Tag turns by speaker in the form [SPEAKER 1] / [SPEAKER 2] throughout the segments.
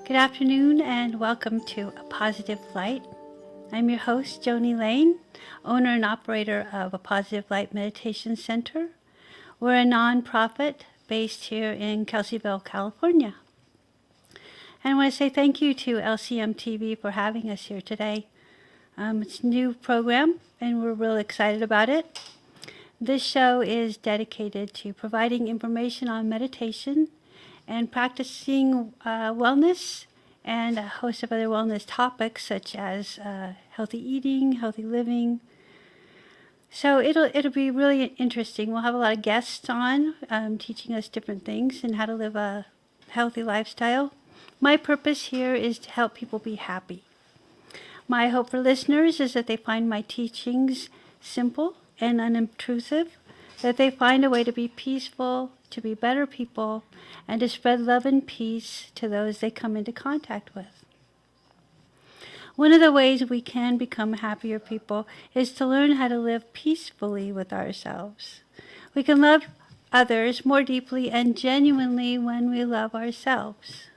[SPEAKER 1] Good afternoon and welcome to A Positive Light. I'm your host, Joni Lane, owner and operator of A Positive Light Meditation Center. We're a nonprofit based here in Kelseyville, California. And I want to say thank you to LCM TV for having us here today. It's a new program and we're really excited about it. This show is dedicated to providing information on meditation and practicing wellness and a host of other wellness topics such as healthy eating, healthy living. So it'll be really interesting. We'll have a lot of guests on teaching us different things and how to live a healthy lifestyle. My purpose here is to help people be happy. My hope for listeners is that they find my teachings simple and unobtrusive, that they find a way to be peaceful, to be better people, and to spread love and peace to those they come into contact with. One of the ways we can become happier people is to learn how to live peacefully with ourselves. We can love others more deeply and genuinely when we love ourselves.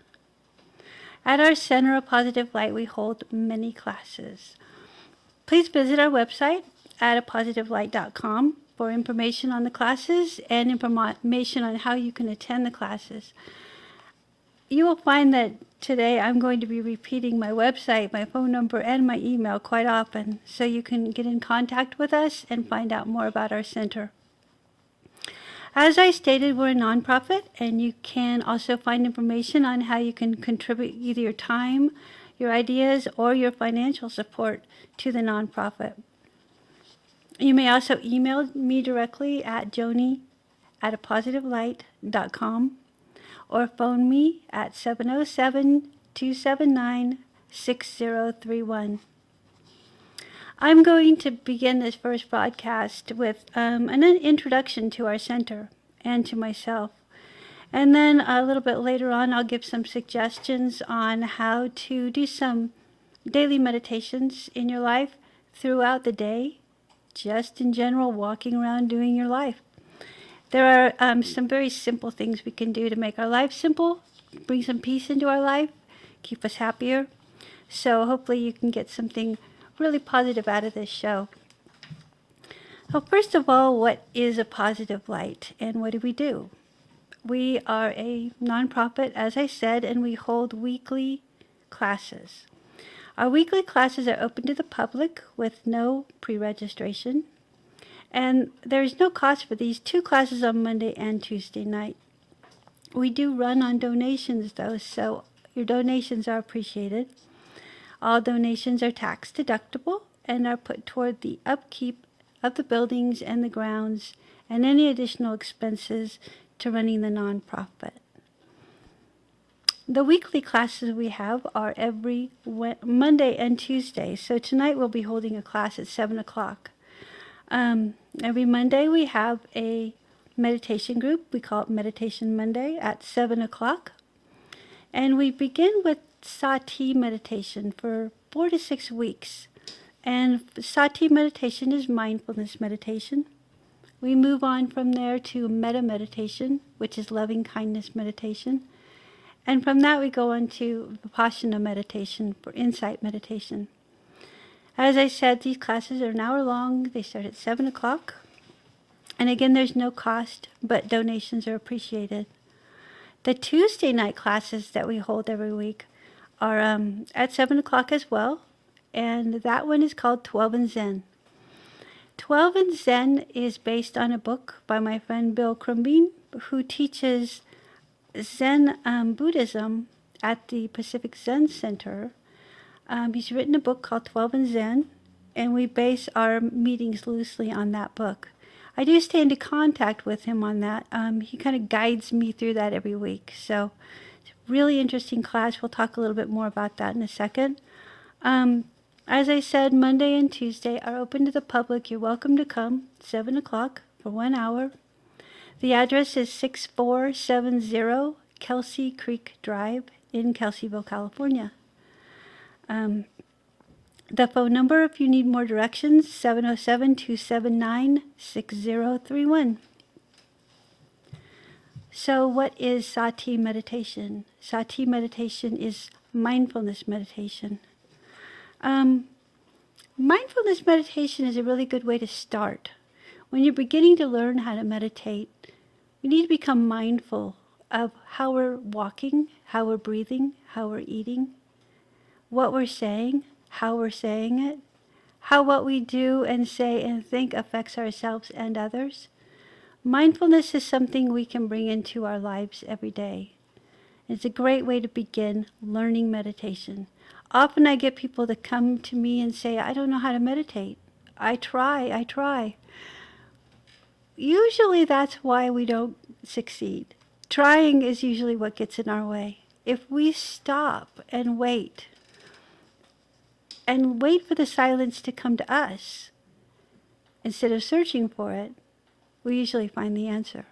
[SPEAKER 1] At our Center of Positive Light, we hold many classes. Please visit our website at apositivelight.com for information on the classes and information on how you can attend the classes. You will find that today I'm going to be repeating my website, my phone number, and my email quite often, so you can get in contact with us and find out more about our center. As I stated, we're a nonprofit, and you can also find information on how you can contribute either your time, your ideas, or your financial support to the nonprofit. You may also email me directly at joni@apositivelight.com or phone me at 707-279-6031. I'm going to begin this first broadcast with an introduction to our center and to myself. And then a little bit later on, I'll give some suggestions on how to do some daily meditations in your life throughout the day, just in general, walking around doing your life. There are some very simple things we can do to make our life simple, bring some peace into our life, keep us happier. So hopefully you can get something really positive out of this show. Well, first of all, what is a positive light and what do? We are a nonprofit, as I said, and we hold weekly classes. Our weekly classes are open to the public with no pre-registration, and there's no cost for these 2 classes on Monday and Tuesday night. We do run on donations, though, so your donations are appreciated. All donations are tax deductible and are put toward the upkeep of the buildings and the grounds and any additional expenses to running the nonprofit. The weekly classes we have are every Monday and Tuesday. So tonight we'll be holding a class at 7 o'clock. Every Monday we have a meditation group. We call it Meditation Monday at 7 o'clock. And we begin with Sati meditation for 4 to 6 weeks. And Sati meditation is mindfulness meditation. We move on from there to metta meditation, which is loving kindness meditation. And from that we go on to Vipassana meditation for insight meditation. As I said, these classes are an hour long. They start at 7 o'clock. And again, there's no cost, but donations are appreciated. The Tuesday night classes that we hold every week are at 7 o'clock as well. And that one is called 12 and Zen. 12 and Zen is based on a book by my friend Bill Crumbine, who teaches Zen Buddhism at the Pacific Zen Center. He's written a book called 12 and Zen, and we base our meetings loosely on that book. I do stay into contact with him on that. He kind of guides me through that every week. So it's a really interesting class. We'll talk a little bit more about that in a second. As I said, Monday and Tuesday are open to the public. You're welcome to come, 7 o'clock for 1 hour. The address is 6470 Kelsey Creek Drive in Kelseyville, California. The phone number, if you need more directions, 707-279-6031. So what is sati meditation? Sati meditation is mindfulness meditation. Mindfulness meditation is a really good way to start. When you're beginning to learn how to meditate, we need to become mindful of how we're walking, how we're breathing, how we're eating, what we're saying, how we're saying it, how what we do and say and think affects ourselves and others. Mindfulness is something we can bring into our lives every day. It's a great way to begin learning meditation. Often I get people that come to me and say, I don't know how to meditate. I try. Usually that's why we don't succeed. Trying is usually what gets in our way. If we stop and wait for the silence to come to us, instead of searching for it, we usually find the answer.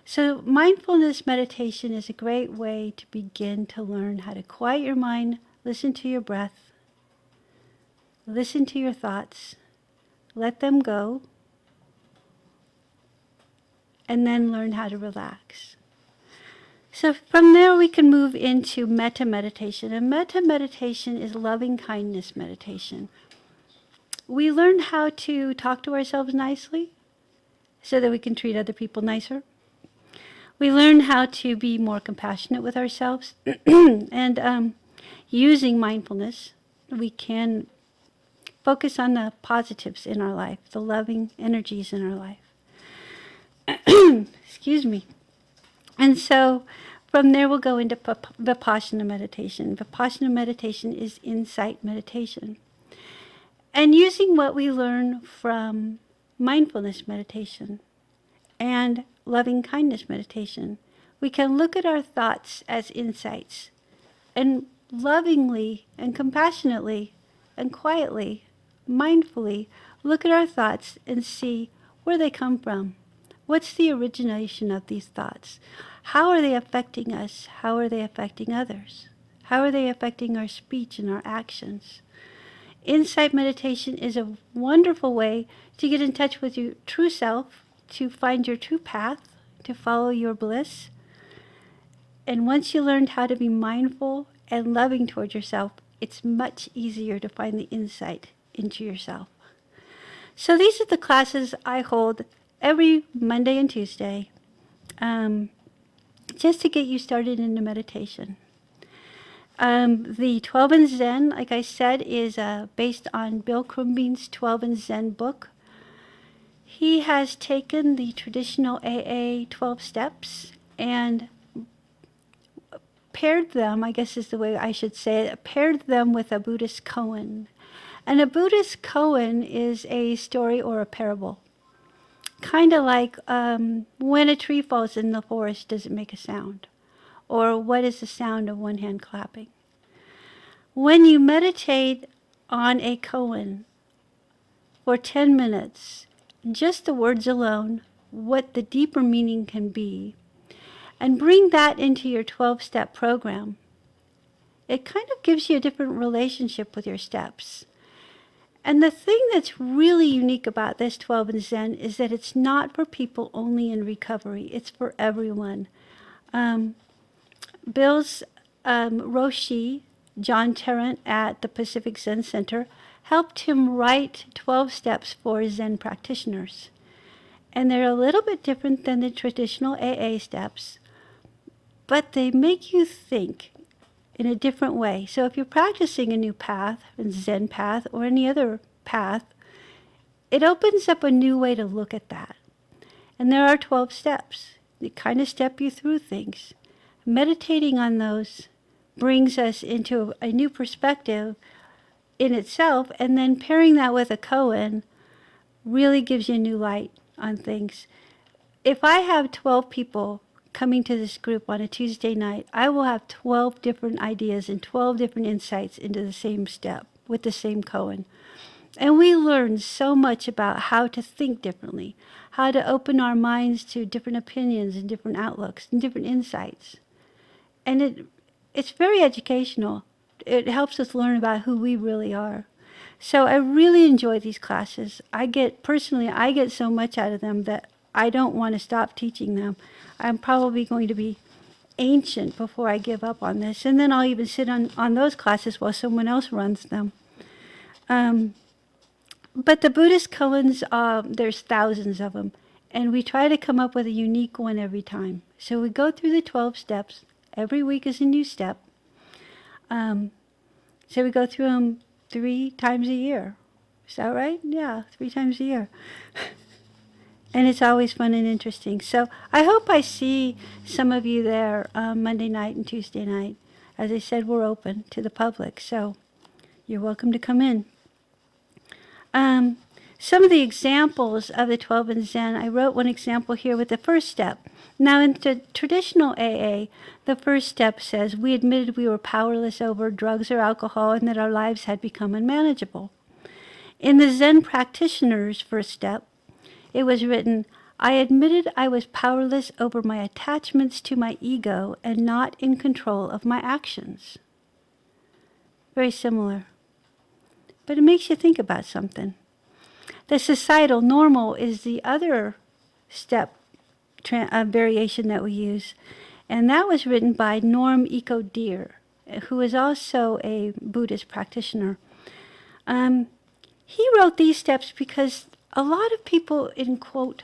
[SPEAKER 1] So mindfulness meditation is a great way to begin to learn how to quiet your mind, listen to your breath, listen to your thoughts, let them go, and then learn how to relax. So from there we can move into metta meditation. And metta meditation is loving kindness meditation. We learn how to talk to ourselves nicely so that we can treat other people nicer. We learn how to be more compassionate with ourselves. And using mindfulness, we can focus on the positives in our life, the loving energies in our life. Excuse me. And so from there we'll go into Vipassana meditation. Vipassana meditation is insight meditation. And using what we learn from mindfulness meditation and loving kindness meditation, we can look at our thoughts as insights and lovingly and compassionately and quietly, mindfully look at our thoughts and see where they come from. What's the origination of these thoughts? How are they affecting us? How are they affecting others? How are they affecting our speech and our actions? Insight meditation is a wonderful way to get in touch with your true self, to find your true path, to follow your bliss. And once you learned how to be mindful and loving toward yourself, it's much easier to find the insight into yourself. So these are the classes I hold every Monday and Tuesday, just to get you started into meditation. The 12 and Zen, like I said, is based on Bill Crumbine's 12 and Zen book. He has taken the traditional AA 12 steps and paired them, I guess is the way I should say it, paired them with a Buddhist koan. And a Buddhist koan is a story or a parable. Kind of like when a tree falls in the forest, does it make a sound? Or what is the sound of one hand clapping? When you meditate on a koan for 10 minutes, just the words alone, what the deeper meaning can be, and bring that into your 12-step program, it kind of gives you a different relationship with your steps. And the thing that's really unique about this 12 and Zen is that it's not for people only in recovery. It's for everyone. Bill's Roshi, John Tarrant at the Pacific Zen Center, helped him write 12 steps for Zen practitioners. And they're a little bit different than the traditional AA steps, but they make you think in a different way. So if you're practicing a new path, a Zen path, or any other path, it opens up a new way to look at that. And there are 12 steps that kind of step you through things. Meditating on those brings us into a new perspective in itself, and then pairing that with a koan really gives you new light on things. If I have 12 people coming to this group on a Tuesday night, I will have 12 different ideas and 12 different insights into the same step with the same koan. And we learn so much about how to think differently, how to open our minds to different opinions and different outlooks and different insights. And it's very educational. It helps us learn about who we really are. So I really enjoy these classes. I get so much out of them that I don't want to stop teaching them. I'm probably going to be ancient before I give up on this. And then I'll even sit on those classes while someone else runs them. But the Buddhist koans, there's thousands of them. And we try to come up with a unique one every time. So we go through the 12 steps. Every week is a new step. So we go through them 3 times a year. Is that right? Yeah, 3 times a year. And it's always fun and interesting. So I hope I see some of you there Monday night and Tuesday night. As I said, we're open to the public, so you're welcome to come in. Some of the examples of the 12 in Zen, I wrote one example here with the first step. Now, in the traditional AA, the first step says, we admitted we were powerless over drugs or alcohol and that our lives had become unmanageable. In the Zen practitioner's first step, it was written, I admitted I was powerless over my attachments to my ego and not in control of my actions. Very similar. But it makes you think about something. The societal normal is the other step variation that we use. And that was written by Norm Eco Deer, who is also a Buddhist practitioner. He wrote these steps because a lot of people in, quote,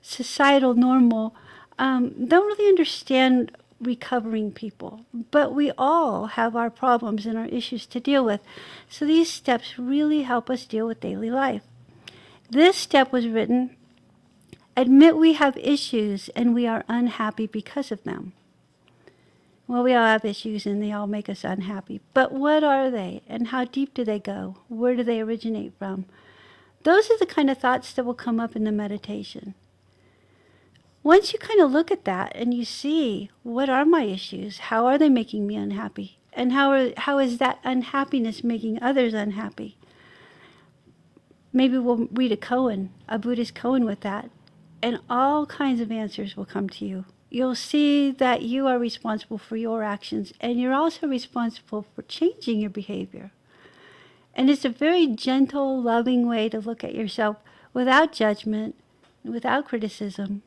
[SPEAKER 1] societal normal don't really understand recovering people. But we all have our problems and our issues to deal with. So these steps really help us deal with daily life. This step was written, admit we have issues and we are unhappy because of them. Well, we all have issues and they all make us unhappy. But what are they and how deep do they go? Where do they originate from? Those are the kind of thoughts that will come up in the meditation. Once you kind of look at that and you see, what are my issues? How are they making me unhappy? And how is that unhappiness making others unhappy? Maybe we'll read a koan, a Buddhist koan with that, and all kinds of answers will come to you. You'll see that you are responsible for your actions, and you're also responsible for changing your behavior. And it's a very gentle, loving way to look at yourself without judgment, without criticism.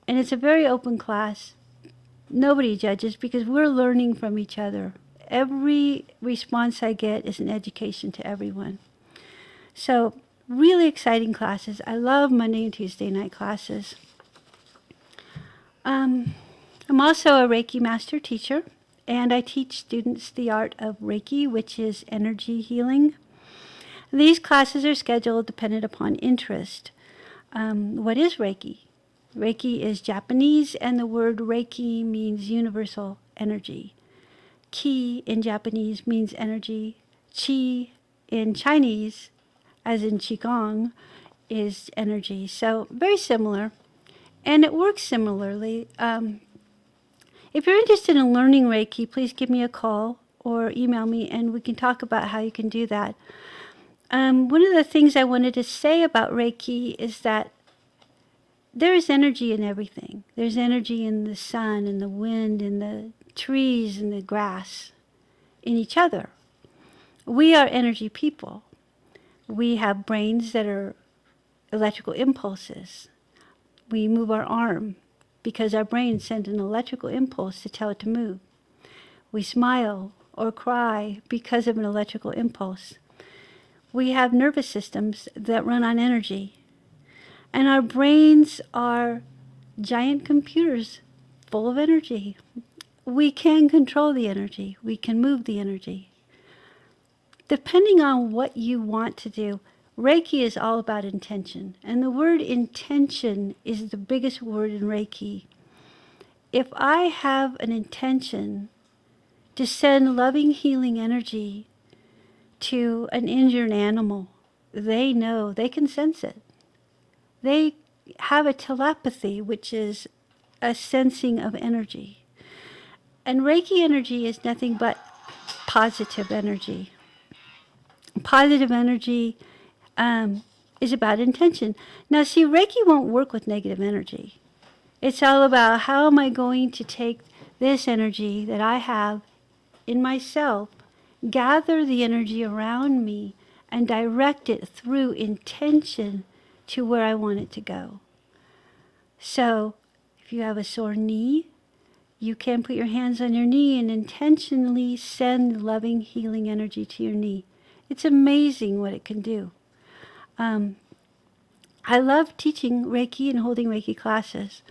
[SPEAKER 1] And it's a very open class. Nobody judges because we're learning from each other. Every response I get is an education to everyone. So, really exciting classes. I love Monday and Tuesday night classes. I'm also a Reiki master teacher, and I teach students the art of Reiki, which is energy healing. These classes are scheduled dependent upon interest. What is Reiki? Reiki is Japanese, and the word Reiki means universal energy. Ki in Japanese means energy. Qi in Chinese, as in Qigong, is energy. So very similar. And it works similarly. If you're interested in learning Reiki, please give me a call or email me and we can talk about how you can do that. One of the things I wanted to say about Reiki is that there is energy in everything. There's energy in the sun and the wind and the trees and the grass, in each other. We are energy people. We have brains that are electrical impulses. We move our arm because our brain sends an electrical impulse to tell it to move. We smile or cry because of an electrical impulse. We have nervous systems that run on energy. And our brains are giant computers full of energy. We can control the energy. We can move the energy. Depending on what you want to do, Reiki is all about intention, and the word intention is the biggest word in Reiki. If I have an intention to send loving, healing energy to an injured animal, they know, they can sense it. They have a telepathy, which is a sensing of energy. And Reiki energy is nothing but positive energy. Positive energy is about intention. Now, see, Reiki won't work with negative energy. It's all about how am I going to take this energy that I have in myself, gather the energy around me, and direct it through intention to where I want it to go. So, if you have a sore knee, you can put your hands on your knee and intentionally send loving, healing energy to your knee. It's amazing what it can do. I love teaching Reiki and holding Reiki classes.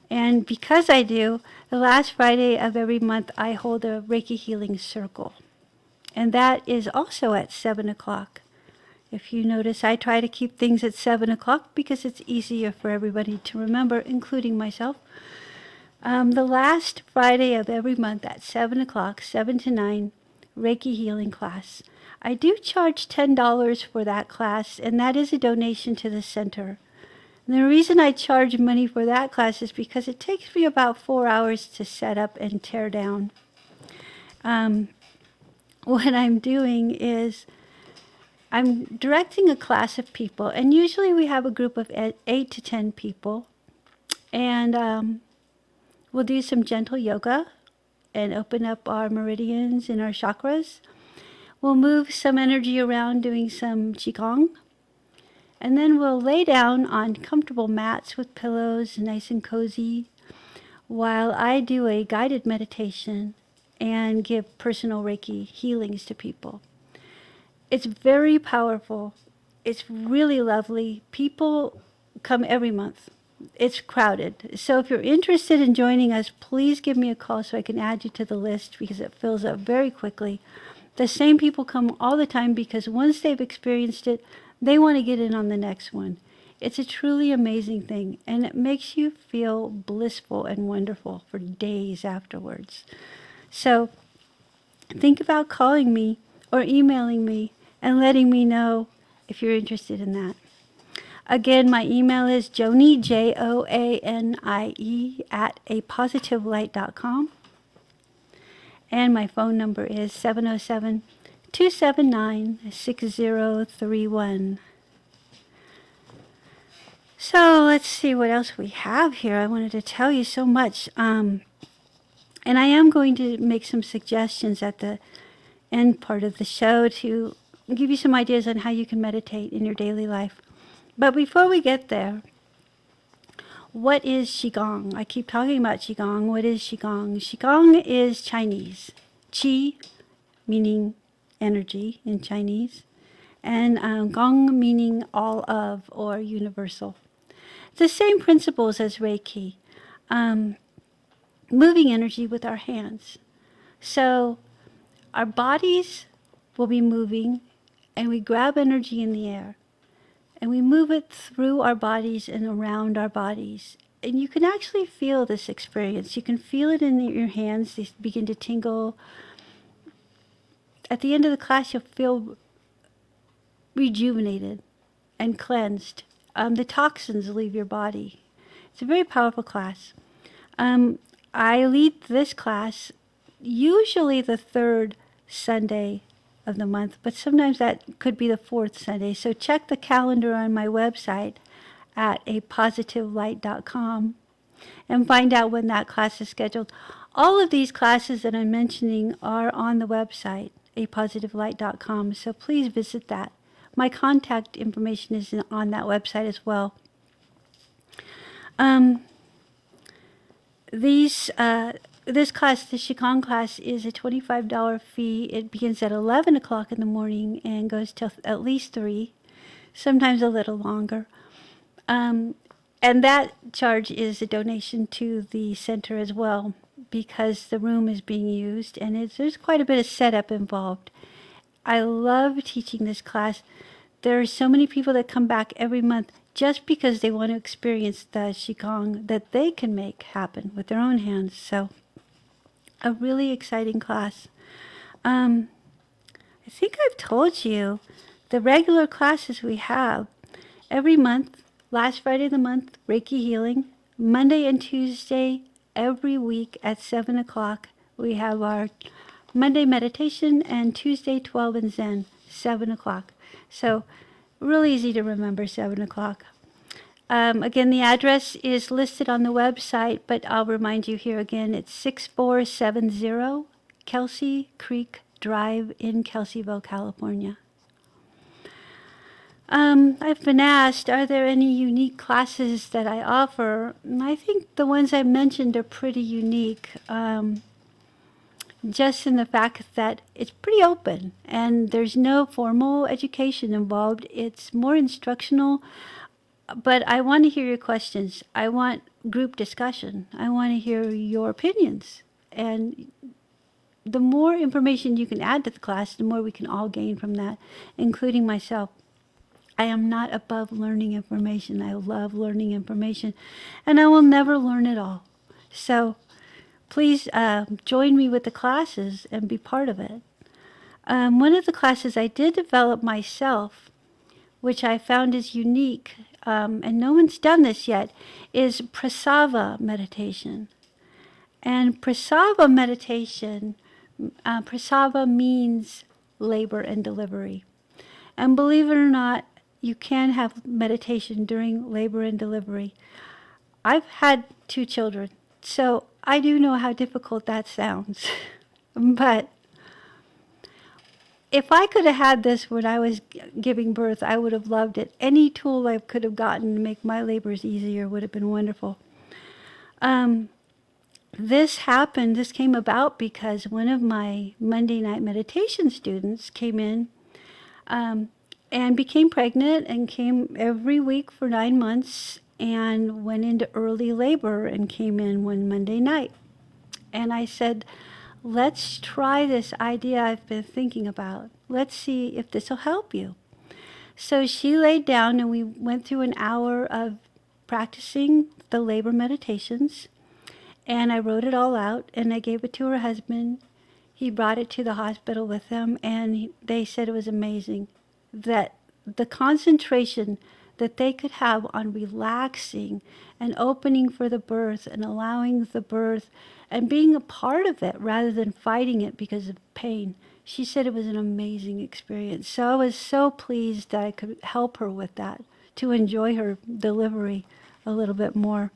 [SPEAKER 1] And because I do, the last Friday of every month, I hold a Reiki healing circle. And that is also at 7 o'clock. If you notice, I try to keep things at 7 o'clock because it's easier for everybody to remember, including myself. The last Friday of every month at 7 o'clock, 7 to 9, Reiki healing class. I do charge $10 for that class, and that is a donation to the center. And the reason I charge money for that class is because it takes me about 4 hours to set up and tear down. What I'm doing is I'm directing a class of people, and usually we have a group of 8 to 10 people, and we'll do some gentle yoga and open up our meridians and our chakras. We'll move some energy around doing some qigong. And then we'll lay down on comfortable mats with pillows, nice and cozy, while I do a guided meditation and give personal Reiki healings to people. It's very powerful. It's really lovely. People come every month. It's crowded. So if you're interested in joining us, please give me a call so I can add you to the list because it fills up very quickly. The same people come all the time because once they've experienced it, they want to get in on the next one. It's a truly amazing thing, and it makes you feel blissful and wonderful for days afterwards. So think about calling me or emailing me and letting me know if you're interested in that. Again, my email is Joanie, Joanie, at apositivelight.com. And my phone number is 707-279-6031. So let's see what else we have here. I wanted to tell you so much. And I am going to make some suggestions at the end part of the show to give you some ideas on how you can meditate in your daily life. But before we get there, what is Qigong? I keep talking about Qigong. What is Qigong? Qigong is Chinese. Qi, meaning energy in Chinese, and Gong, meaning all of or universal. It's the same principles as Reiki, moving energy with our hands. So our bodies will be moving, and we grab energy in the air. And we move it through our bodies and around our bodies. And you can actually feel this experience. You can feel it in your hands. They begin to tingle. At the end of the class, you'll feel rejuvenated and cleansed. The toxins leave your body. It's a very powerful class. I lead this class usually the third Sunday of the month, but sometimes that could be the fourth Sunday. So check the calendar on my website at apositivelight.com and find out when that class is scheduled. All of these classes that I'm mentioning are on the website, apositivelight.com, so please visit that. My contact information is on that website as well. This class, the Qigong class, is a $25 fee. It begins at 11 o'clock in the morning and goes till at least 3, sometimes a little longer. And that charge is a donation to the center as well because the room is being used and there's quite a bit of setup involved. I love teaching this class. There are so many people that come back every month just because they want to experience the Qigong that they can make happen with their own hands. So a really exciting class. I think I've told you the regular classes we have every month, last Friday of the month, Reiki healing, Monday and Tuesday every week at 7 o'clock. We have our Monday meditation and Tuesday 12 and Zen, 7 o'clock. So really easy to remember, 7 o'clock. Again, the address is listed on the website, but I'll remind you here again, it's 6470 Kelsey Creek Drive in Kelseyville, California. I've been asked, are there any unique classes that I offer? And I think the ones I mentioned are pretty unique, just in the fact that it's pretty open and there's no formal education involved. It's more instructional, but I want to hear your questions. I want group discussion. I want to hear your opinions. And the more information you can add to the class, the more we can all gain from that, including myself. I am not above learning information. I love learning information, and I will never learn it all. So please join me with the classes and be part of it. One of the classes I did develop myself, which I found is unique, and no one's done this yet, is Prasava meditation. And Prasava meditation, Prasava means labor and delivery. And believe it or not, you can have meditation during labor and delivery. I've had 2 children, so I do know how difficult that sounds. But if I could have had this when I was giving birth, I would have loved it. Any tool I could have gotten to make my labors easier would have been wonderful. This came about because one of my Monday night meditation students came in and became pregnant and came every week for 9 months and went into early labor and came in one Monday night. And I said, let's try this idea I've been thinking about. Let's see if this will help you. So she laid down and we went through an hour of practicing the labor meditations. And I wrote it all out and I gave it to her husband. He brought it to the hospital with him and they said it was amazing. That the concentration that they could have on relaxing and opening for the birth and allowing the birth and being a part of it rather than fighting it because of pain. She said it was an amazing experience. So I was so pleased that I could help her with that, to enjoy her delivery a little bit more.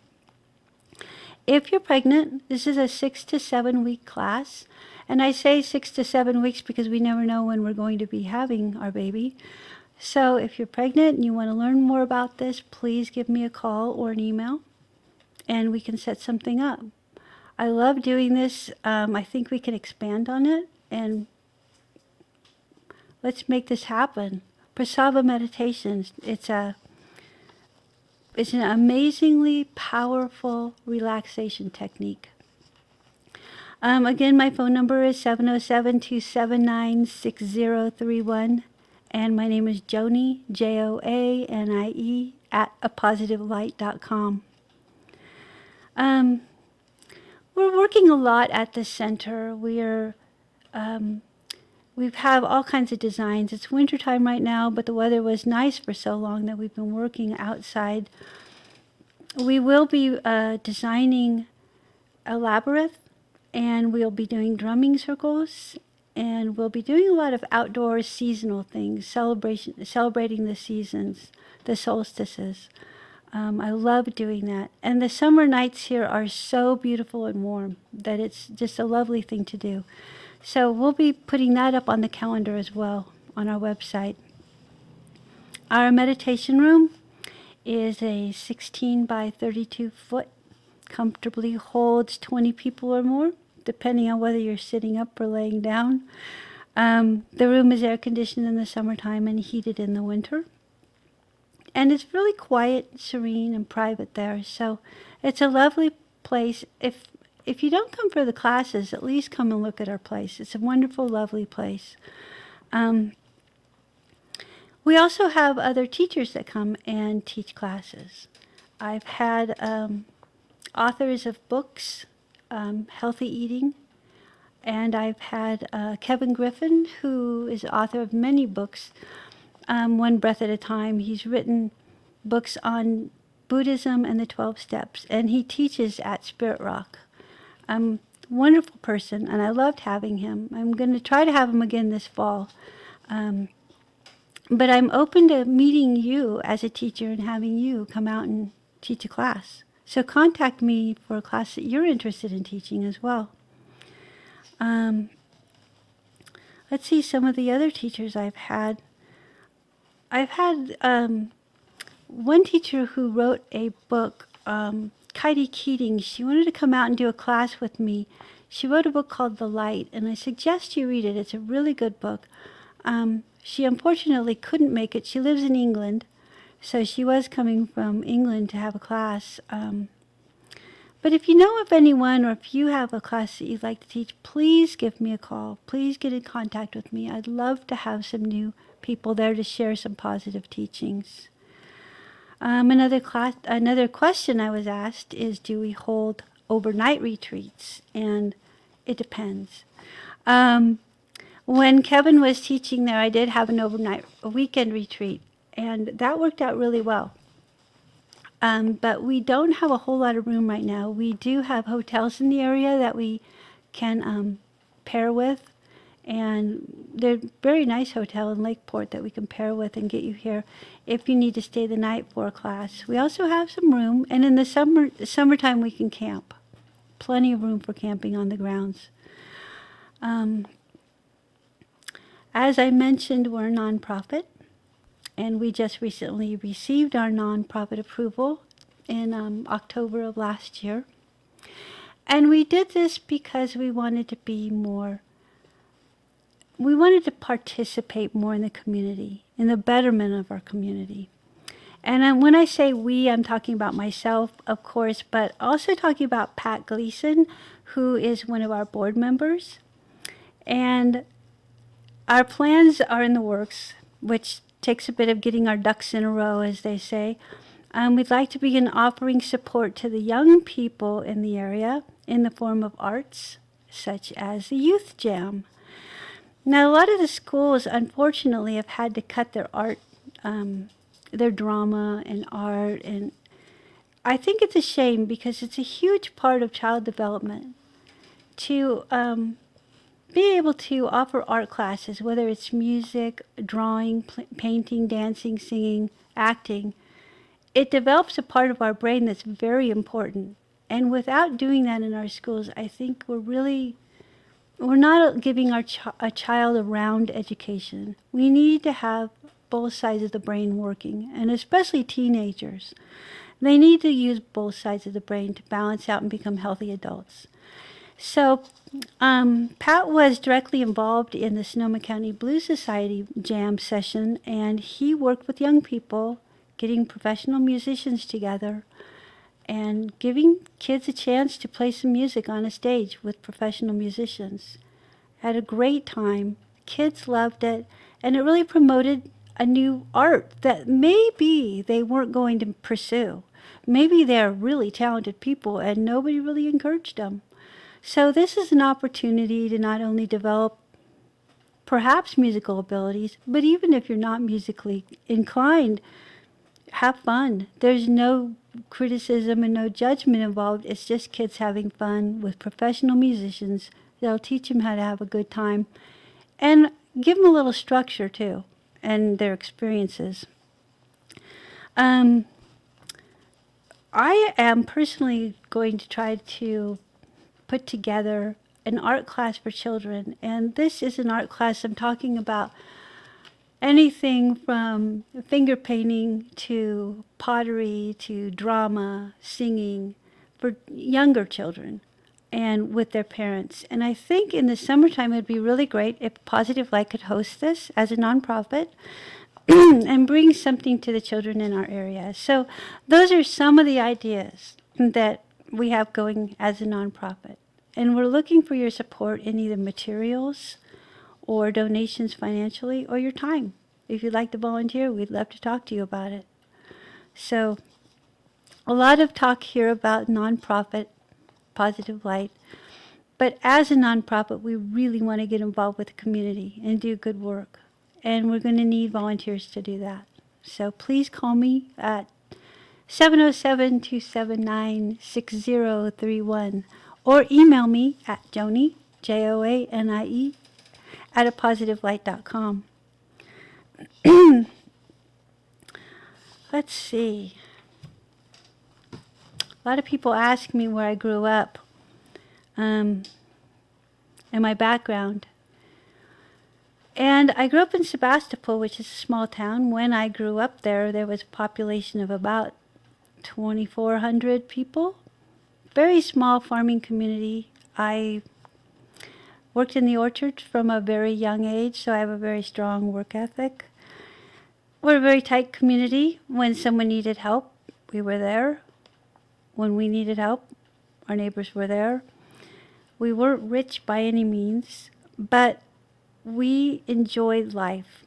[SPEAKER 1] If you're pregnant, this is a 6 to 7 week class. And I say 6 to 7 weeks because we never know when we're going to be having our baby. So if you're pregnant and you want to learn more about this, please give me a call or an email and we can set something up. I love doing this. I think we can expand on it and let's make this happen. Prasava meditations, it's an amazingly powerful relaxation technique. Again, my phone number is 707-279-6031, and my name is Joni, Joanie, at apositivelight.com. We're working a lot at the center. We have all kinds of designs. It's wintertime right now, but the weather was nice for so long that we've been working outside. We will be designing a labyrinth, and we'll be doing drumming circles, and we'll be doing a lot of outdoor seasonal things, celebrating the seasons, the solstices. I love doing that. And the summer nights here are so beautiful and warm that it's just a lovely thing to do. So we'll be putting that up on the calendar as well on our website. Our meditation room is a 16 by 32 foot, comfortably holds 20 people or more, depending on whether you're sitting up or laying down. The room is air conditioned in the summertime and heated in the winter. And it's really quiet, serene, and private there. So it's a lovely place. If you don't come for the classes, at least come and look at our place. It's a wonderful, lovely place. We also have other teachers that come and teach classes. I've had authors of books, Healthy Eating, and I've had Kevin Griffin, who is the author of many books, One Breath at a Time. He's written books on Buddhism and the 12 Steps, and he teaches at Spirit Rock. Wonderful person, and I loved having him. I'm going to try to have him again this fall. But I'm open to meeting you as a teacher and having you come out and teach a class. So contact me for a class that you're interested in teaching as well. Let's see some of the other teachers I've had. I've had one teacher who wrote a book, Heidi Keating. She wanted to come out and do a class with me. She wrote a book called The Light, and I suggest you read it. It's a really good book. She unfortunately couldn't make it. She lives in England, so she was coming from England to have a class. But if you know of anyone, or if you have a class that you'd like to teach, please give me a call. Please get in contact with me. I'd love to have some new people there to share some positive teachings. Another question I was asked is, do we hold overnight retreats? And it depends. When Kevin was teaching there, I did have a weekend retreat, and that worked out really well. But we don't have a whole lot of room right now. We do have hotels in the area that we can pair with, and they're a very nice hotel in Lakeport that we can pair with and get you here if you need to stay the night for a class. We also have some room, and in the summertime we can camp. Plenty of room for camping on the grounds. As I mentioned, we're a nonprofit, and we just recently received our nonprofit approval in October of last year. And we did this because we wanted to participate more in the community, in the betterment of our community. And when I say we, I'm talking about myself, of course, but also talking about Pat Gleason, who is one of our board members. And our plans are in the works, which takes a bit of getting our ducks in a row, as they say. We'd like to begin offering support to the young people in the area in the form of arts, such as the Youth Jam. Now, a lot of the schools, unfortunately, have had to cut their art, their drama and art, and I think it's a shame because it's a huge part of child development to be able to offer art classes, whether it's music, drawing, painting, dancing, singing, acting. It develops a part of our brain that's very important. And without doing that in our schools, I think we're not giving a child a round education. We need to have both sides of the brain working, and especially teenagers. They need to use both sides of the brain to balance out and become healthy adults. So Pat was directly involved in the Sonoma County Blues Society jam session, and he worked with young people, getting professional musicians together and giving kids a chance to play some music on a stage with professional musicians. Had a great time. Kids loved it, and it really promoted a new art that maybe they weren't going to pursue. Maybe they're really talented people and nobody really encouraged them. So this is an opportunity to not only develop perhaps musical abilities, but even if you're not musically inclined, have fun. There's no criticism and no judgment involved. It's just kids having fun with professional musicians. They'll teach them how to have a good time and give them a little structure too and their experiences. I am personally going to try to put together an art class for children, and this is an art class I'm talking about anything from finger painting to pottery to drama, singing for younger children and with their parents. And I think in the summertime it would be really great if Positive Light could host this as a nonprofit and bring something to the children in our area. So those are some of the ideas that we have going as a nonprofit. And we're looking for your support in either materials or donations financially or your time. If you'd like to volunteer, we'd love to talk to you about it. So a lot of talk here about nonprofit, Positive Light. But as a nonprofit, we really want to get involved with the community and do good work. And we're going to need volunteers to do that. So please call me at 707-279-6031 or email me at Joni, Joanie, at apositivelight.com. Let's see. A lot of people ask me where I grew up and my background. And I grew up in Sebastopol, which is a small town. When I grew up there, there was a population of about 2,400 people. Very small farming community. I worked in the orchard from a very young age, so I have a very strong work ethic. We're a very tight community. When someone needed help, we were there. When we needed help, our neighbors were there. We weren't rich by any means, but we enjoyed life.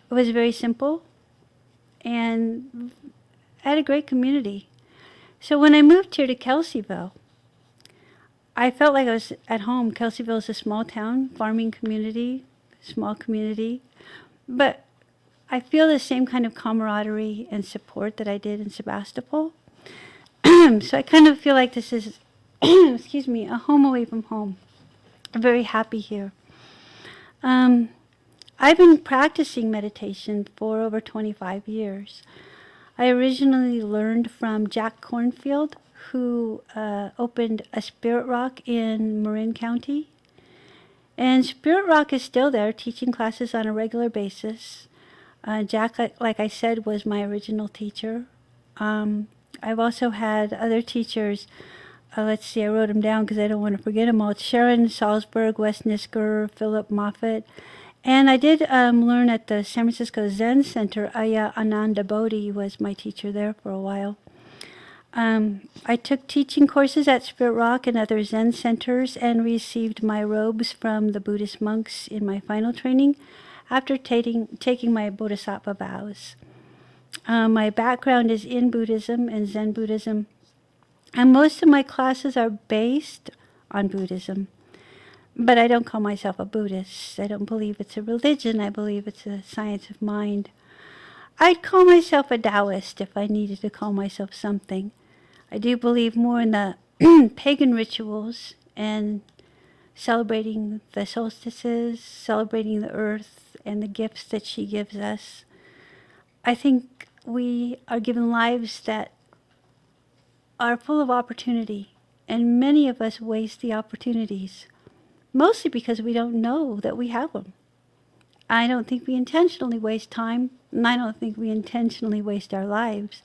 [SPEAKER 1] It was very simple, and I had a great community. So when I moved here to Kelseyville, I felt like I was at home. Kelseyville is a small town, farming community, small community, but I feel the same kind of camaraderie and support that I did in Sebastopol. So I kind of feel like this is, excuse me, a home away from home. I'm very happy here. I've been practicing meditation for over 25 years. I originally learned from Jack Cornfield, who opened a Spirit Rock in Marin County. And Spirit Rock is still there, teaching classes on a regular basis. Jack, like I said, was my original teacher. I've also had other teachers. Let's see, I wrote them down because I don't want to forget them all. It's Sharon Salzberg, Wes Nisker, Philip Moffat. And I did learn at the San Francisco Zen Center. Aya Ananda Bodhi was my teacher there for a while. I took teaching courses at Spirit Rock and other Zen centers and received my robes from the Buddhist monks in my final training after taking my Bodhisattva vows. My background is in Buddhism and Zen Buddhism, and most of my classes are based on Buddhism. But I don't call myself a Buddhist. I don't believe it's a religion. I believe it's a science of mind. I'd call myself a Taoist if I needed to call myself something. I do believe more in the pagan rituals and celebrating the solstices, celebrating the earth and the gifts that she gives us. I think we are given lives that are full of opportunity, and many of us waste the opportunities, mostly because we don't know that we have them. I don't think we intentionally waste time, and I don't think we intentionally waste our lives.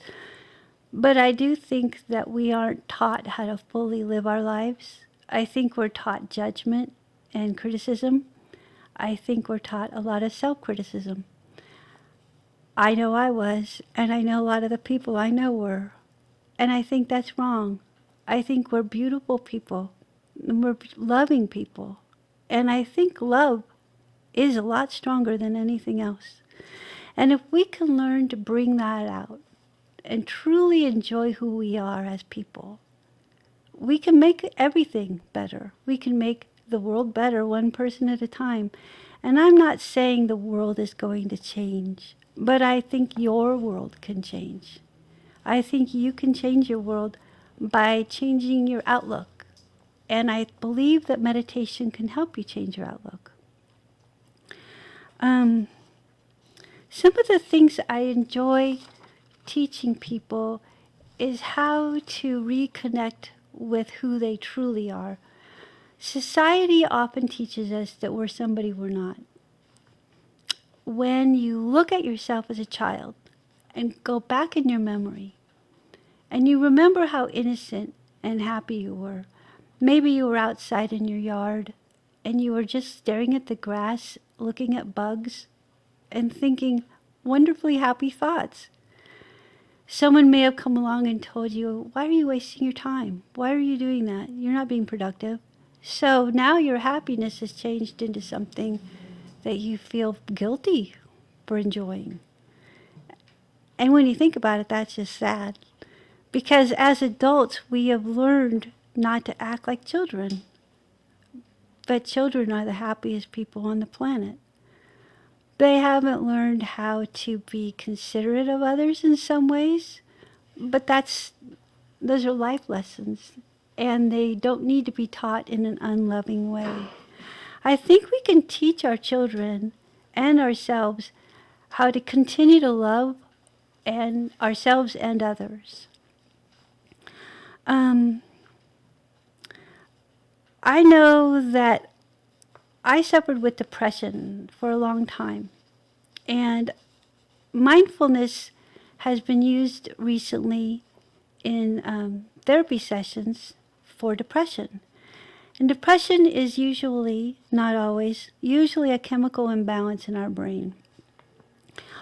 [SPEAKER 1] But I do think that we aren't taught how to fully live our lives. I think we're taught judgment and criticism. I think we're taught a lot of self-criticism. I know I was, and I know a lot of the people I know were. And I think that's wrong. I think we're beautiful people, and we're loving people. And I think love is a lot stronger than anything else. And if we can learn to bring that out and truly enjoy who we are as people, we can make everything better. We can make the world better one person at a time. And I'm not saying the world is going to change, but I think your world can change. I think you can change your world by changing your outlook. And I believe that meditation can help you change your outlook. Some of the things I enjoy teaching people is how to reconnect with who they truly are. Society often teaches us that we're somebody we're not. When you look at yourself as a child and go back in your memory, and you remember how innocent and happy you were, maybe you were outside in your yard, and you were just staring at the grass, looking at bugs, and thinking wonderfully happy thoughts. Someone may have come along and told you, why are you wasting your time? Why are you doing that? You're not being productive. So now your happiness has changed into something that you feel guilty for enjoying. And when you think about it, that's just sad. Because as adults, we have learned not to act like children. But children are the happiest people on the planet. They haven't learned how to be considerate of others in some ways, but those are life lessons, and they don't need to be taught in an unloving way. I think we can teach our children and ourselves how to continue to love and ourselves and others. I know that I suffered with depression for a long time, and mindfulness has been used recently in therapy sessions for depression. And depression is usually, not always, usually a chemical imbalance in our brain.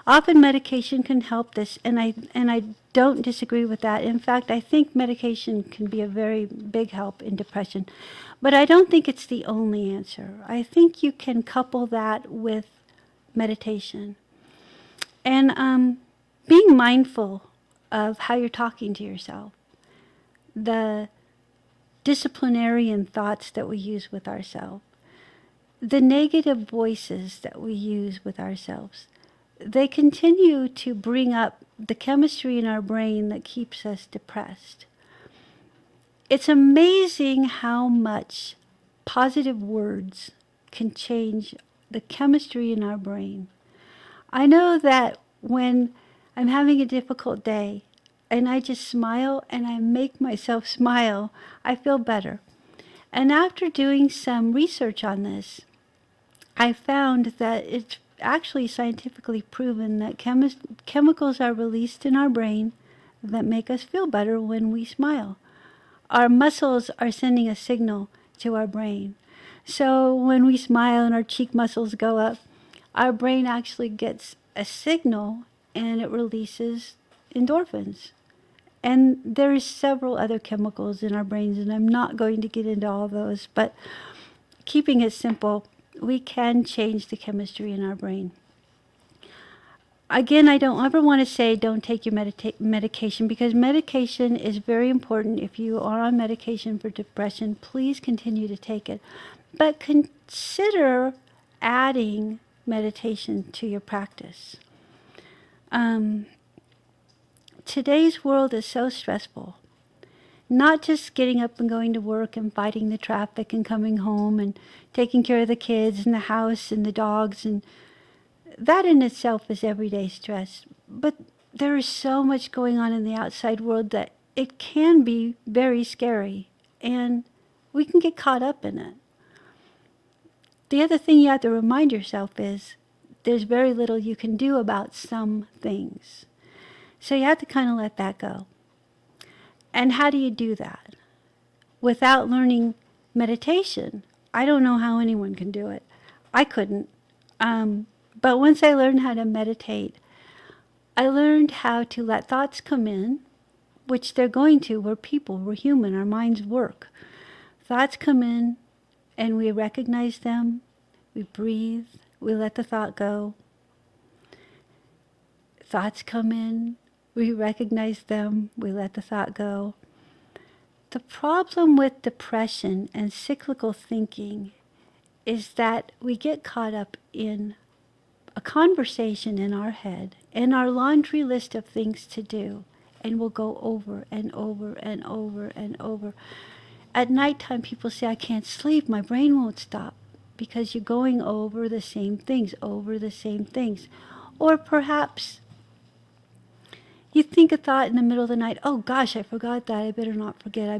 [SPEAKER 1] Often medication can help this, and I don't disagree with that. In fact, I think medication can be a very big help in depression. But I don't think it's the only answer. I think you can couple that with meditation. And being mindful of how you're talking to yourself. The disciplinarian thoughts that we use with ourselves. The negative voices that we use with ourselves. They continue to bring up the chemistry in our brain that keeps us depressed. It's amazing how much positive words can change the chemistry in our brain. I know that when I'm having a difficult day and I just smile and I make myself smile, I feel better. And after doing some research on this, I found that it's actually scientifically proven that chemicals are released in our brain that make us feel better when we smile. Our muscles are sending a signal to our brain. So when we smile and our cheek muscles go up, our brain actually gets a signal and it releases endorphins. And there's several other chemicals in our brains, and I'm not going to get into all those, but keeping it simple, we can change the chemistry in our brain. Again, I don't ever want to say don't take your medication, because medication is very important. If you are on medication for depression, please continue to take it. But consider adding meditation to your practice. Today's world is so stressful. Not just getting up and going to work and fighting the traffic and coming home and taking care of the kids and the house and the dogs, and that in itself is everyday stress. But there is so much going on in the outside world that it can be very scary, and we can get caught up in it. The other thing you have to remind yourself is there's very little you can do about some things. So you have to kind of let that go. And how do you do that? Without learning meditation, I don't know how anyone can do it. I couldn't. But once I learned how to meditate, I learned how to let thoughts come in, which they're going to. We're people, we're human, our minds work. Thoughts come in, and we recognize them, we breathe, we let the thought go. Thoughts come in, we recognize them, we let the thought go. The problem with depression and cyclical thinking is that we get caught up in a conversation in our head and our laundry list of things to do, and we'll go over and over and over and over. At nighttime, people say, I can't sleep, my brain won't stop, because you're going over the same things. Or perhaps you think a thought in the middle of the night, oh gosh, I forgot that, I better not forget, I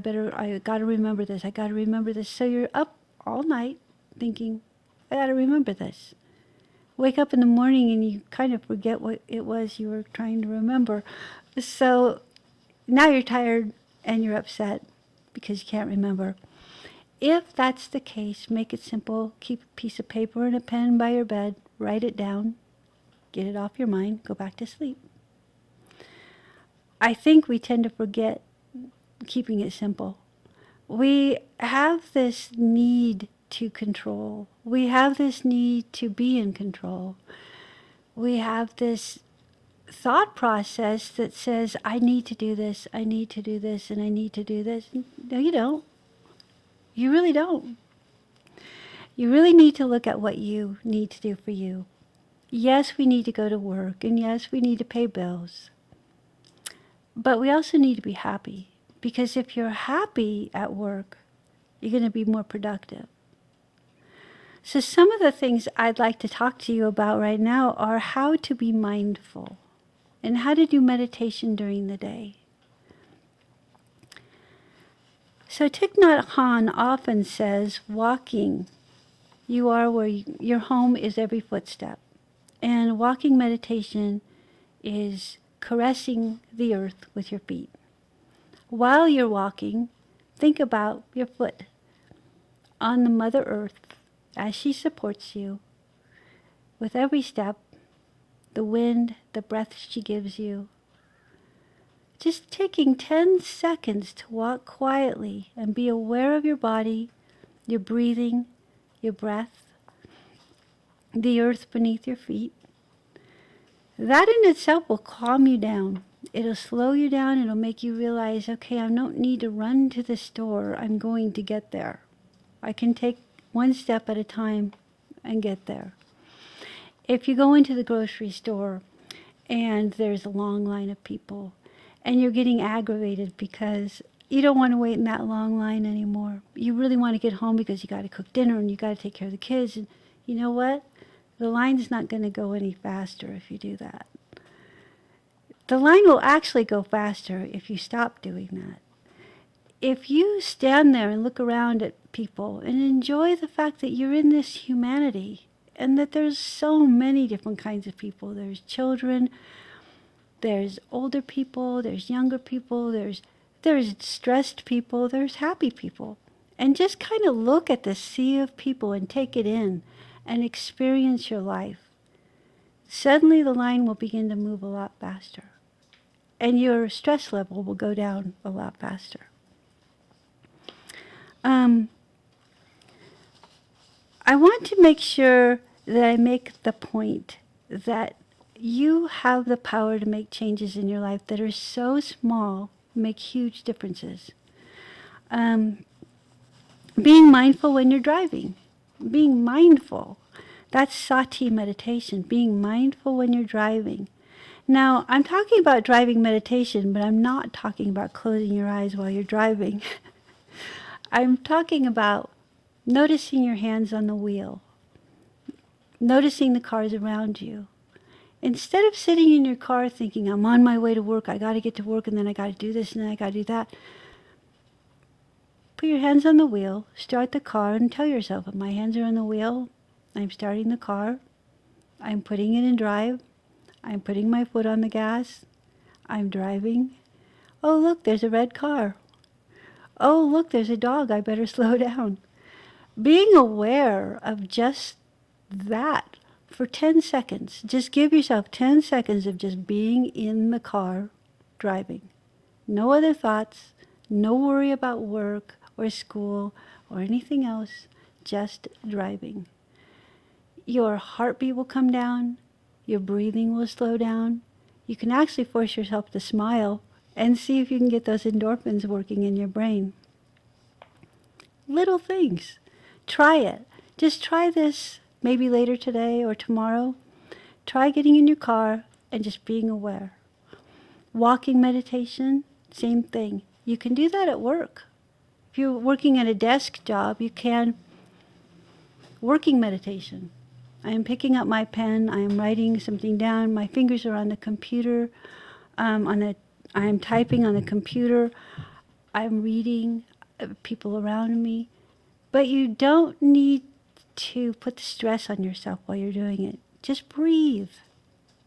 [SPEAKER 1] gotta remember this. So you're up all night thinking, I gotta remember this. Wake up in the morning and you kind of forget what it was you were trying to remember. So now you're tired and you're upset because you can't remember. If that's the case, make it simple. Keep a piece of paper and a pen by your bed. Write it down. Get it off your mind. Go back to sleep. I think we tend to forget keeping it simple. We have this need to control. We have this need to be in control. we have this thought process that says, I need to do this, I need to do this, and I need to do this. No, you don't. You really don't. You really need to look at what you need to do for you. Yes, we need to go to work, and yes, we need to pay bills. But we also need to be happy, because if you're happy at work, you're going to be more productive. So some of the things I'd like to talk to you about right now are how to be mindful and how to do meditation during the day. So Thich Nhat Hanh often says, walking, you are where your home is every footstep. And walking meditation is caressing the earth with your feet. While you're walking, think about your foot on the Mother Earth as she supports you with every step, the wind, the breath she gives you. Just taking 10 seconds to walk quietly and be aware of your body, your breathing, your breath, the earth beneath your feet. That in itself will calm you down. It'll slow you down. It'll make you realize, okay, I don't need to run to the store. I'm going to get there. I can take one step at a time and get there. If you go into the grocery store and there's a long line of people and you're getting aggravated because you don't want to wait in that long line anymore. You really want to get home because you got to cook dinner and you got to take care of the kids. And you know what? The line's not going to go any faster if you do that. The line will actually go faster if you stop doing that. If you stand there and look around at people and enjoy the fact that you're in this humanity and that there's so many different kinds of people. There's children, there's older people, there's younger people, there's stressed people, there's happy people. And just kind of look at the sea of people and take it in and experience your life. Suddenly the line will begin to move a lot faster. And your stress level will go down a lot faster. I want to make sure that I make the point that you have the power to make changes in your life that are so small, make huge differences. Being mindful when you're driving. Being mindful. That's sati meditation, being mindful when you're driving. Now, I'm talking about driving meditation, but I'm not talking about closing your eyes while you're driving. I'm talking about noticing your hands on the wheel, noticing the cars around you. Instead of sitting in your car thinking, I'm on my way to work, I got to get to work, and then I got to do this, and then I got to do that. Put your hands on the wheel, start the car, and tell yourself, if my hands are on the wheel, I'm starting the car, I'm putting it in drive, I'm putting my foot on the gas, I'm driving. Oh, look, there's a red car. Oh, look, there's a dog, I better slow down. Being aware of just that for 10 seconds. Just give yourself 10 seconds of just being in the car, driving. No other thoughts, no worry about work or school or anything else, just driving. Your heartbeat will come down, your breathing will slow down. You can actually force yourself to smile and see if you can get those endorphins working in your brain. Little things. Try it. Just try this maybe later today or tomorrow. Try getting in your car and just being aware. Walking meditation, same thing. You can do that at work. If you're working at a desk job, you can. Working meditation. I am picking up my pen. I am writing something down. My fingers are on the computer. I am typing on the computer. I'm reading people around me. But you don't need to put the stress on yourself while you're doing it. Just breathe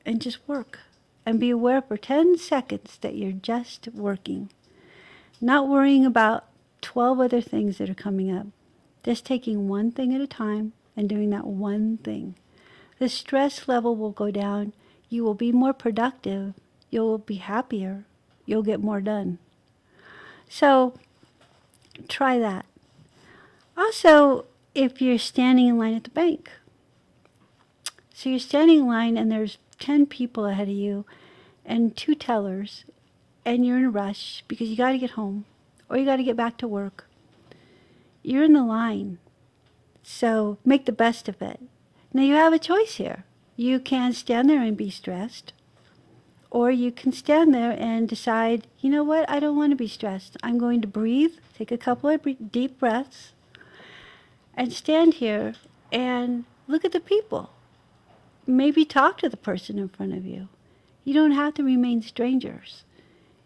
[SPEAKER 1] and just work. And be aware for 10 seconds that you're just working. Not worrying about 12 other things that are coming up. Just taking one thing at a time and doing that one thing. The stress level will go down. You will be more productive. You'll be happier. You'll get more done. So try that. Also, if you're standing in line at the bank, So you're standing in line and there's 10 people ahead of you and 2 tellers, and you're in a rush because you got to get home or you got to get back to work. You're in the line. So make the best of it. Now you have a choice here. You can stand there and be stressed, or you can stand there and decide, you know what, I don't want to be stressed. I'm going to breathe, take a couple of deep breaths, and stand here and look at the people. Maybe talk to the person in front of you. You don't have to remain strangers.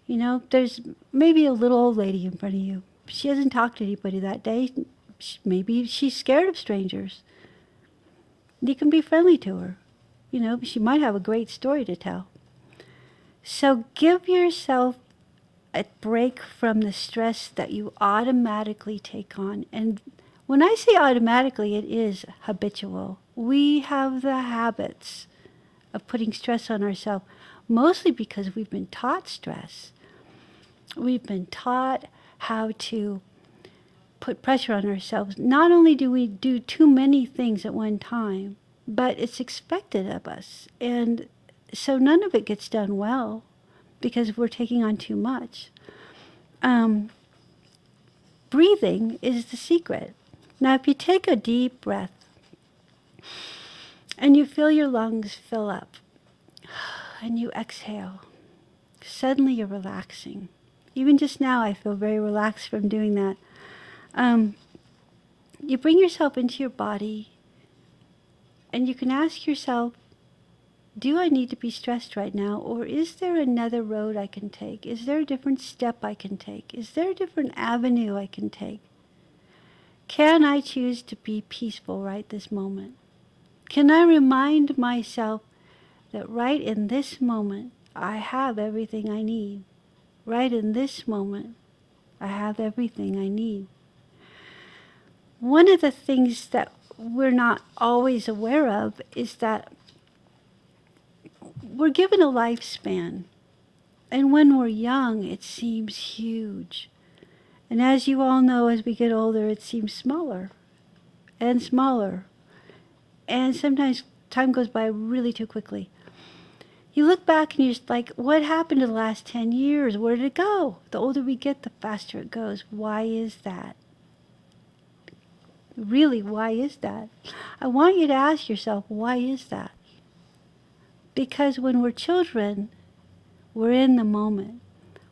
[SPEAKER 1] You know, there's maybe a little old lady in front of you. She hasn't talked to anybody that day. Maybe she's scared of strangers. You can be friendly to her. You know, she might have a great story to tell. So give yourself a break from the stress that you automatically take on. And when I say automatically, it is habitual. We have the habits of putting stress on ourselves, mostly because we've been taught stress. We've been taught how to put pressure on ourselves. Not only do we do too many things at one time, but it's expected of us. And so none of it gets done well because we're taking on too much. Breathing is the secret. Now, if you take a deep breath and you feel your lungs fill up and you exhale, suddenly you're relaxing. Even just now, I feel very relaxed from doing that. You bring yourself into your body and you can ask yourself, do I need to be stressed right now? Or is there another road I can take? Is there a different step I can take? Is there a different avenue I can take? Can I choose to be peaceful right this moment? Can I remind myself that right in this moment, I have everything I need? Right in this moment, I have everything I need. One of the things that we're not always aware of is that we're given a lifespan. And when we're young, it seems huge. And as you all know, as we get older, it seems smaller and smaller. And sometimes time goes by really too quickly. You look back and you're just like, what happened in the last 10 years? Where did it go? The older we get, the faster it goes. Why is that? Really, why is that? I want you to ask yourself, why is that? Because when we're children, we're in the moment.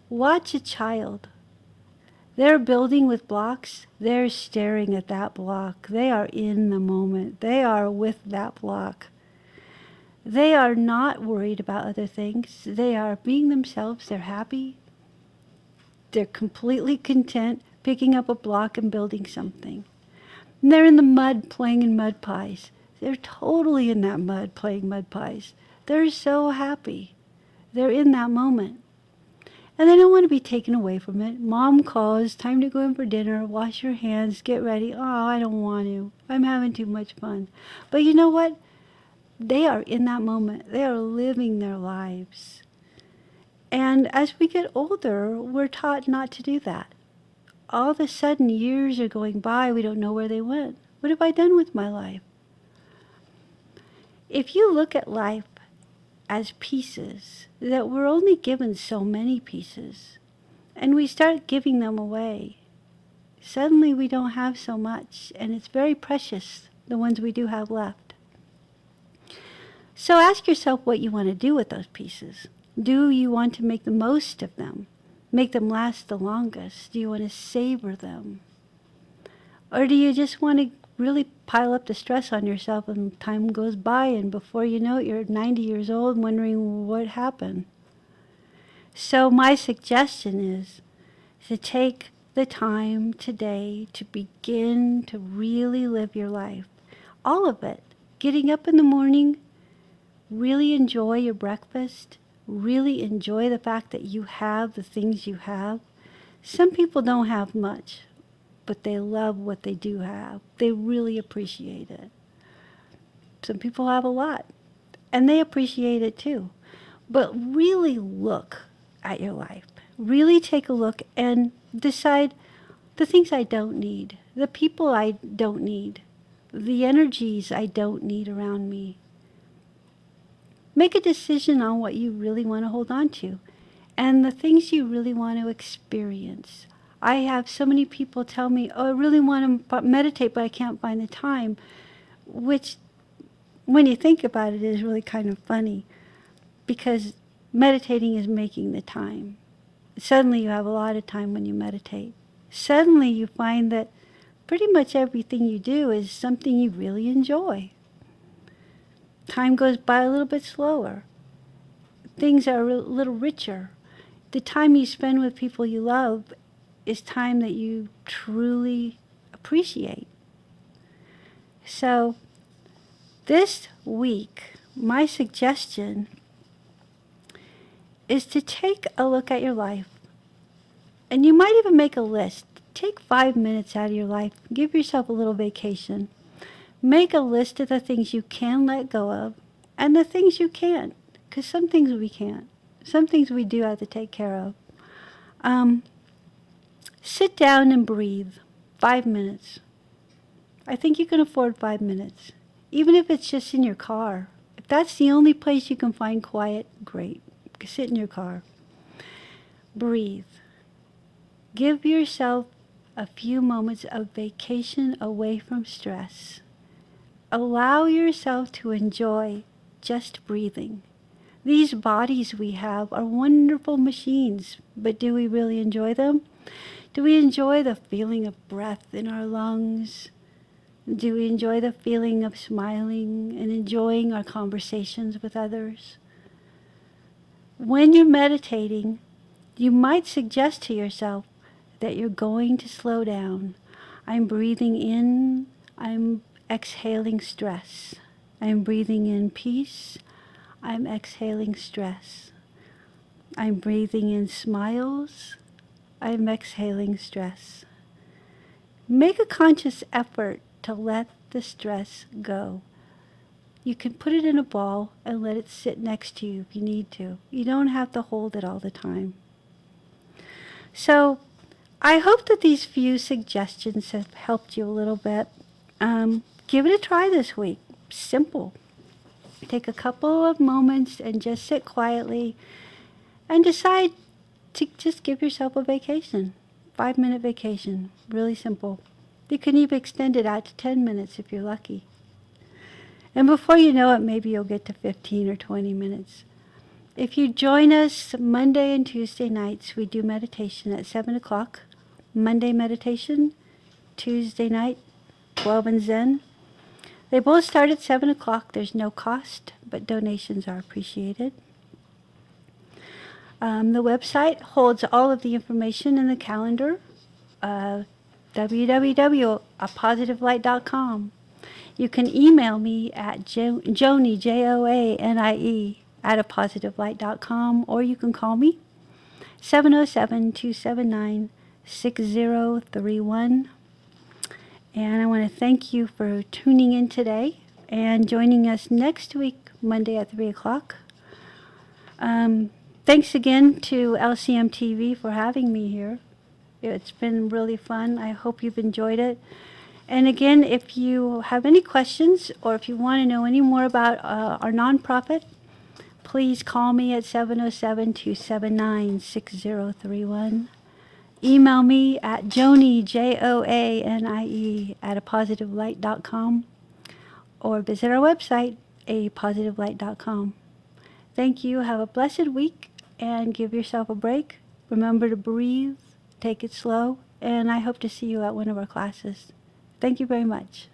[SPEAKER 1] Watch a child. They're building with blocks. They're staring at that block. They are in the moment. They are with that block. They are not worried about other things. They are being themselves. They're happy. They're completely content picking up a block and building something. And they're in the mud playing in mud pies. They're totally in that mud playing mud pies. They're so happy. They're in that moment. And they don't want to be taken away from it. Mom calls, time to go in for dinner, wash your hands, get ready. Oh, I don't want to. I'm having too much fun. But you know what? They are in that moment. They are living their lives. And as we get older, we're taught not to do that. All of a sudden, years are going by. We don't know where they went. What have I done with my life? If you look at life as pieces, that we're only given so many pieces, and we start giving them away, suddenly we don't have so much, and it's very precious, the ones we do have left. So ask yourself what you want to do with those pieces. Do you want to make the most of them? Make them last the longest? Do you want to savor them? Or do you just want to really pile up the stress on yourself and time goes by and before you know it, you're 90 years old wondering what happened? So my suggestion is to take the time today to begin to really live your life. All of it. Getting up in the morning, really enjoy your breakfast, really enjoy the fact that you have the things you have. Some people don't have much, but they love what they do have. They really appreciate it. Some people have a lot, and they appreciate it too. But really look at your life. Really take a look and decide the things I don't need, the people I don't need, the energies I don't need around me. Make a decision on what you really want to hold on to and the things you really want to experience. I have so many people tell me, oh, I really want to meditate, but I can't find the time, which, when you think about it, is really kind of funny, because meditating is making the time. Suddenly you have a lot of time when you meditate. Suddenly you find that pretty much everything you do is something you really enjoy. Time goes by a little bit slower. Things are a little richer. The time you spend with people you love is time that you truly appreciate. So this week, my suggestion is to take a look at your life. And you might even make a list. Take 5 minutes out of your life. Give yourself a little vacation. Make a list of the things you can let go of and the things you can't. Because some things we can't. Some things we do have to take care of. Sit down and breathe. 5 minutes. I think you can afford 5 minutes. Even if it's just in your car. If that's the only place you can find quiet, great. Sit in your car. Breathe. Give yourself a few moments of vacation away from stress. Allow yourself to enjoy just breathing. These bodies we have are wonderful machines, but do we really enjoy them? Do we enjoy the feeling of breath in our lungs? Do we enjoy the feeling of smiling and enjoying our conversations with others? When you're meditating, you might suggest to yourself that you're going to slow down. I'm breathing in, I'm exhaling stress. I'm breathing in peace, I'm exhaling stress. I'm breathing in smiles, I'm exhaling stress. Make a conscious effort to let the stress go. You can put it in a ball and let it sit next to you if you need to. You don't have to hold it all the time. So I hope that these few suggestions have helped you a little bit. Give it a try this week. Simple. Take a couple of moments and just sit quietly and decide to just give yourself a vacation. 5-minute vacation. Really simple. You can even extend it out to 10 minutes if you're lucky. And before you know it, maybe you'll get to 15 or 20 minutes. If you join us Monday and Tuesday nights, we do meditation at 7 o'clock. Monday meditation, Tuesday night, 12 and Zen. They both start at 7 o'clock. There's no cost, but donations are appreciated. The website holds all of the information in the calendar, www.positivelight.com. You can email me at Joni, Joanie, at apositivelight.com, or you can call me 707-279-6031. And I want to thank you for tuning in today and joining us next week, Monday at 3 o'clock. Thanks again to LCM TV for having me here. It's been really fun. I hope you've enjoyed it. And again, if you have any questions or if you want to know any more about our nonprofit, please call me at 707-279-6031. Email me at Joanie, Joanie, at apositivelight.com, or visit our website, apositivelight.com. Thank you. Have a blessed week and give yourself a break. Remember to breathe, take it slow, and I hope to see you at one of our classes. Thank you very much.